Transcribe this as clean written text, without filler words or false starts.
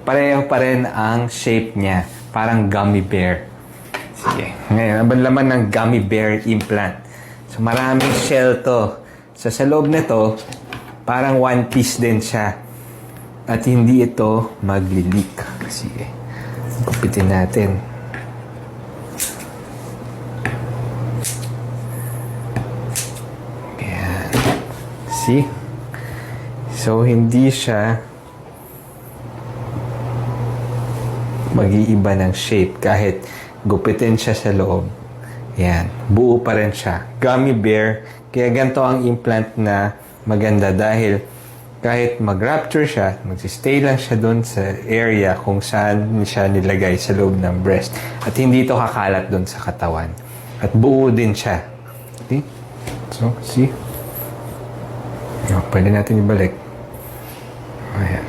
pareho pa rin ang shape niya. Parang gummy bear. Sige. Ngayon, ang laman ng gummy bear implant. So, maraming shell to. So, sa loob nito, parang one piece din siya. At hindi ito magli-leak. Sige. Gupitin natin. Ayan. See? So, hindi siya mag-iiba ng shape kahit gupitin siya sa loob. Yan. Buo pa rin siya. Gummy bear. Kaya ganito ang implant na maganda dahil kahit mag-rupture siya, mag-stay lang siya doon sa area kung saan siya nilagay sa loob ng breast. At hindi ito kakalat doon sa katawan. At buo din siya. Okay? So, see? Pwede natin ibalik. Ayan.